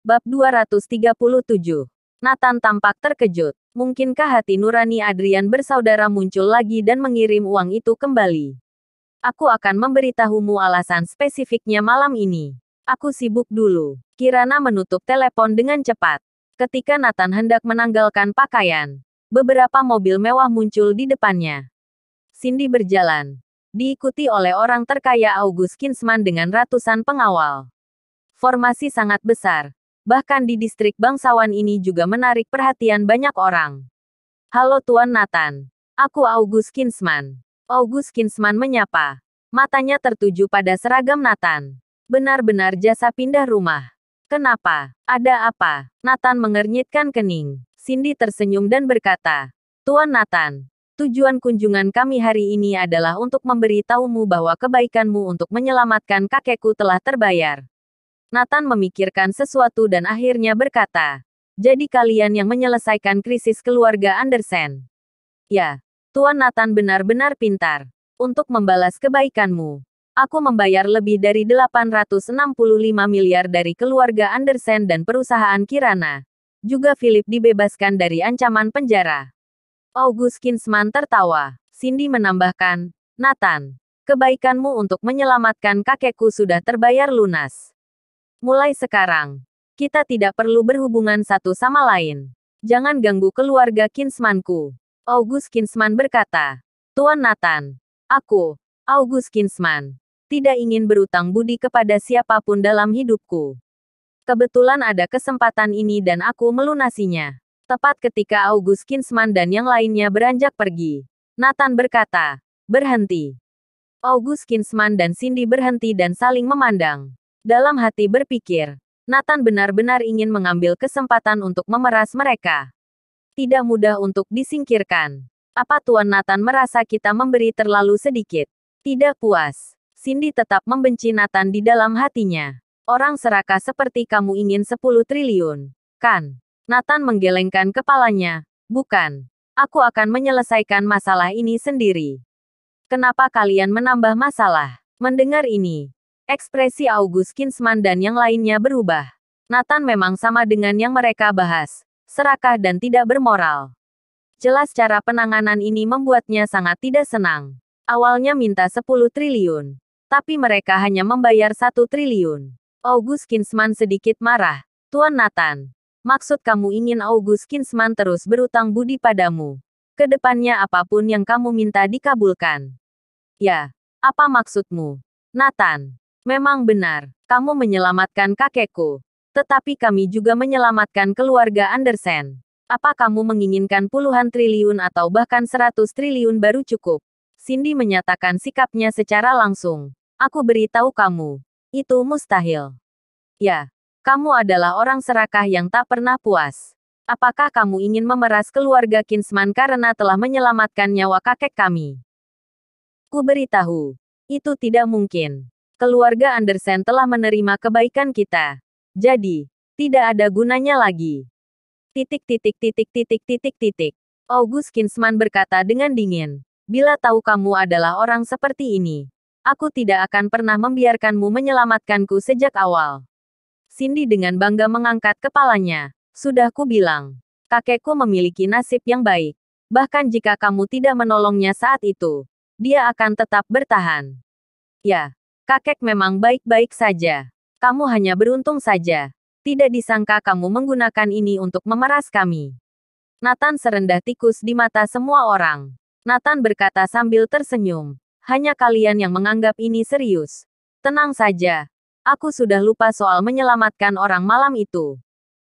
Bab 237. Nathan tampak terkejut. Mungkinkah hati nurani Adrian bersaudara muncul lagi dan mengirim uang itu kembali? Aku akan memberitahumu alasan spesifiknya malam ini. Aku sibuk dulu. Kirana menutup telepon dengan cepat. Ketika Nathan hendak menanggalkan pakaian, beberapa mobil mewah muncul di depannya. Cindy berjalan, diikuti oleh orang terkaya August Kinsman dengan ratusan pengawal. Formasi sangat besar. Bahkan di distrik bangsawan ini juga menarik perhatian banyak orang. Halo Tuan Nathan. Aku August Kinsman. August Kinsman menyapa. Matanya tertuju pada seragam Nathan. Benar-benar jasa pindah rumah. Kenapa? Ada apa? Nathan mengernyitkan kening. Cindy tersenyum dan berkata, Tuan Nathan, tujuan kunjungan kami hari ini adalah untuk memberitahumu bahwa kebaikanmu untuk menyelamatkan kakekku telah terbayar. Nathan memikirkan sesuatu dan akhirnya berkata, jadi kalian yang menyelesaikan krisis keluarga Andersen. Ya, Tuan Nathan benar-benar pintar. Untuk membalas kebaikanmu, aku membayar lebih dari 865 miliar dari keluarga Andersen dan perusahaan Kirana. Juga Philip dibebaskan dari ancaman penjara. August Kinsman tertawa. Cindy menambahkan, Nathan, kebaikanmu untuk menyelamatkan kakekku sudah terbayar lunas. Mulai sekarang, kita tidak perlu berhubungan satu sama lain. Jangan ganggu keluarga Kinsmanku. August Kinsman berkata, Tuan Nathan, aku, August Kinsman, tidak ingin berutang budi kepada siapapun dalam hidupku. Kebetulan ada kesempatan ini dan aku melunasinya. Tepat ketika August Kinsman dan yang lainnya beranjak pergi, Nathan berkata, berhenti. August Kinsman dan Cindy berhenti dan saling memandang. Dalam hati berpikir, Nathan benar-benar ingin mengambil kesempatan untuk memeras mereka. Tidak mudah untuk disingkirkan. Apa Tuan Nathan merasa kita memberi terlalu sedikit? Tidak puas. Cindy tetap membenci Nathan di dalam hatinya. Orang serakah seperti kamu ingin 10 triliun, kan? Nathan menggelengkan kepalanya. Bukan. Aku akan menyelesaikan masalah ini sendiri. Kenapa kalian menambah masalah? Mendengar ini, ekspresi August Kinsman dan yang lainnya berubah. Nathan memang sama dengan yang mereka bahas, serakah dan tidak bermoral. Jelas cara penanganan ini membuatnya sangat tidak senang. Awalnya minta 10 triliun, tapi mereka hanya membayar 1 triliun. August Kinsman sedikit marah. Tuan Nathan, maksud kamu ingin August Kinsman terus berutang budi padamu? Kedepannya apapun yang kamu minta dikabulkan. Ya, apa maksudmu? Nathan, memang benar, kamu menyelamatkan kakekku. Tetapi kami juga menyelamatkan keluarga Andersen. Apa kamu menginginkan puluhan triliun atau bahkan 100 triliun baru cukup? Cindy menyatakan sikapnya secara langsung. Aku beritahu kamu, itu mustahil. Ya, kamu adalah orang serakah yang tak pernah puas. Apakah kamu ingin memeras keluarga Kinsman karena telah menyelamatkan nyawa kakek kami? Ku beritahu, itu tidak mungkin. Keluarga Andersen telah menerima kebaikan kita. Jadi, tidak ada gunanya lagi. August Kinsman berkata dengan dingin. Bila tahu kamu adalah orang seperti ini, aku tidak akan pernah membiarkanmu menyelamatkanku sejak awal. Cindy dengan bangga mengangkat kepalanya. Sudah ku bilang, kakekku memiliki nasib yang baik. Bahkan jika kamu tidak menolongnya saat itu, dia akan tetap bertahan. Ya. Kakek memang baik-baik saja. Kamu hanya beruntung saja. Tidak disangka kamu menggunakan ini untuk memeras kami. Nathan serendah tikus di mata semua orang. Nathan berkata sambil tersenyum. Hanya kalian yang menganggap ini serius. Tenang saja. Aku sudah lupa soal menyelamatkan orang malam itu.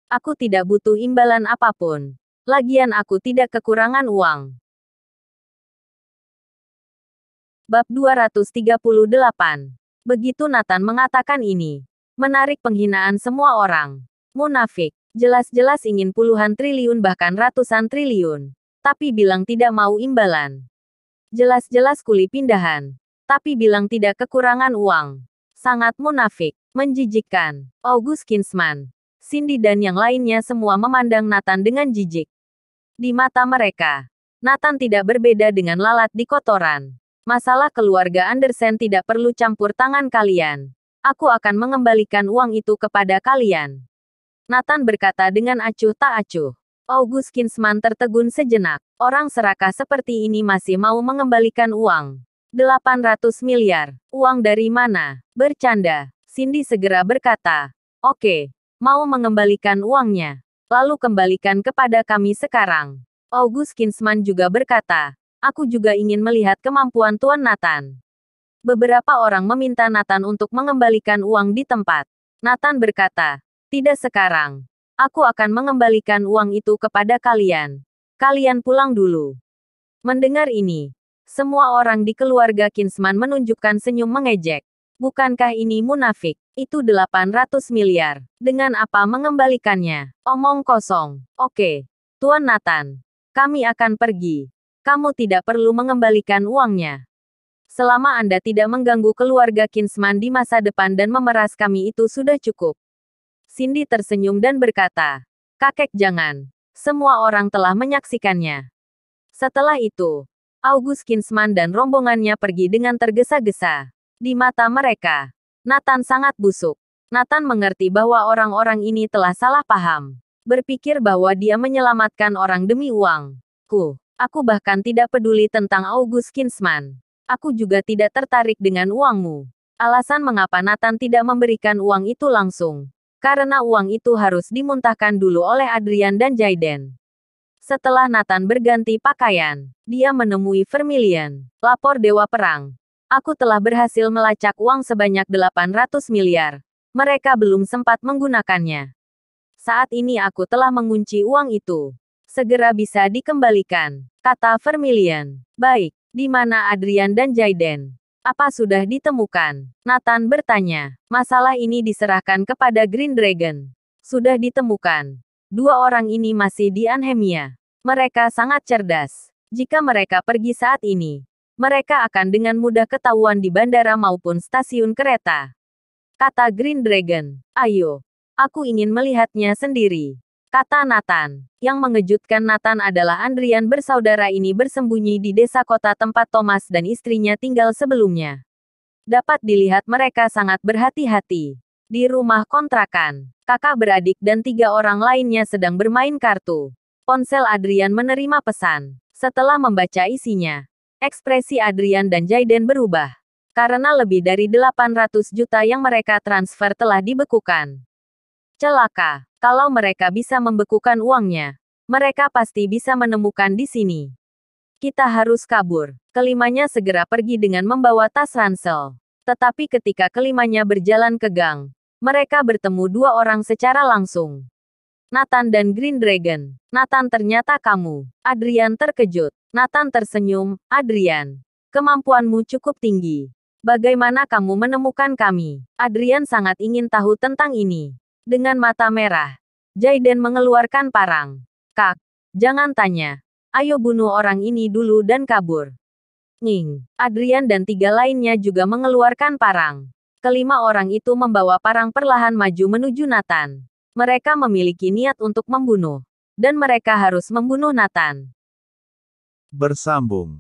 Aku tidak butuh imbalan apapun. Lagian aku tidak kekurangan uang. Bab 238. Begitu Nathan mengatakan ini, menarik penghinaan semua orang. Munafik, jelas-jelas ingin puluhan triliun bahkan ratusan triliun, tapi bilang tidak mau imbalan. Jelas-jelas kuli pindahan, tapi bilang tidak kekurangan uang. Sangat munafik, menjijikkan. August Kinsman, Cindy dan yang lainnya semua memandang Nathan dengan jijik. Di mata mereka, Nathan tidak berbeda dengan lalat di kotoran. Masalah keluarga Andersen tidak perlu campur tangan kalian. Aku akan mengembalikan uang itu kepada kalian. Nathan berkata dengan acuh tak acuh. August Kinsman tertegun sejenak. Orang serakah seperti ini masih mau mengembalikan uang. 800 miliar. Uang dari mana? Bercanda. Cindy segera berkata. Oke. Mau mengembalikan uangnya. Lalu kembalikan kepada kami sekarang. August Kinsman juga berkata. Aku juga ingin melihat kemampuan Tuan Nathan. Beberapa orang meminta Nathan untuk mengembalikan uang di tempat. Nathan berkata. Tidak sekarang. Aku akan mengembalikan uang itu kepada kalian. Kalian pulang dulu. Mendengar ini, semua orang di keluarga Kinsman menunjukkan senyum mengejek. Bukankah ini munafik? Itu 800 miliar. Dengan apa mengembalikannya? Omong kosong. Oke. Tuan Nathan. Kami akan pergi. Kamu tidak perlu mengembalikan uangnya. Selama Anda tidak mengganggu keluarga Kinsman di masa depan dan memeras kami itu sudah cukup. Cindy tersenyum dan berkata, kakek jangan. Semua orang telah menyaksikannya. Setelah itu, August Kinsman dan rombongannya pergi dengan tergesa-gesa. Di mata mereka, Nathan sangat busuk. Nathan mengerti bahwa orang-orang ini telah salah paham. Berpikir bahwa dia menyelamatkan orang demi uang. Aku bahkan tidak peduli tentang August Kinsman. Aku juga tidak tertarik dengan uangmu. Alasan mengapa Nathan tidak memberikan uang itu langsung. Karena uang itu harus dimuntahkan dulu oleh Adrian dan Jayden. Setelah Nathan berganti pakaian, dia menemui Vermilion. Lapor Dewa Perang. Aku telah berhasil melacak uang sebanyak 800 miliar. Mereka belum sempat menggunakannya. Saat ini aku telah mengunci uang itu. Segera bisa dikembalikan, kata Vermilion. Baik, di mana Adrian dan Jayden? Apa sudah ditemukan? Nathan bertanya. Masalah ini diserahkan kepada Green Dragon. Sudah ditemukan. Dua orang ini masih di Anhemia. Mereka sangat cerdas. Jika mereka pergi saat ini, mereka akan dengan mudah ketahuan di bandara maupun stasiun kereta. Kata Green Dragon. Ayo. Aku ingin melihatnya sendiri. Kata Nathan. Yang mengejutkan Nathan adalah Adrian bersaudara ini bersembunyi di desa kota tempat Thomas dan istrinya tinggal sebelumnya. Dapat dilihat mereka sangat berhati-hati. Di rumah kontrakan, kakak beradik dan 3 orang lainnya sedang bermain kartu. Ponsel Adrian menerima pesan. Setelah membaca isinya, ekspresi Adrian dan Jayden berubah. Karena lebih dari 800 juta yang mereka transfer telah dibekukan. Celaka. Kalau mereka bisa membekukan uangnya, mereka pasti bisa menemukan di sini. Kita harus kabur. Kelimanya segera pergi dengan membawa tas ransel. Tetapi ketika kelimanya berjalan ke gang, mereka bertemu 2 orang secara langsung. Nathan dan Green Dragon. Nathan, ternyata kamu. Adrian terkejut. Nathan tersenyum. Adrian, kemampuanmu cukup tinggi. Bagaimana kamu menemukan kami? Adrian sangat ingin tahu tentang ini. Dengan mata merah, Jayden mengeluarkan parang. Kak, jangan tanya. Ayo bunuh orang ini dulu dan kabur. Nying. Adrian dan 3 lainnya juga mengeluarkan parang. Kelima orang itu membawa parang perlahan maju menuju Nathan. Mereka memiliki niat untuk membunuh. Dan mereka harus membunuh Nathan. Bersambung.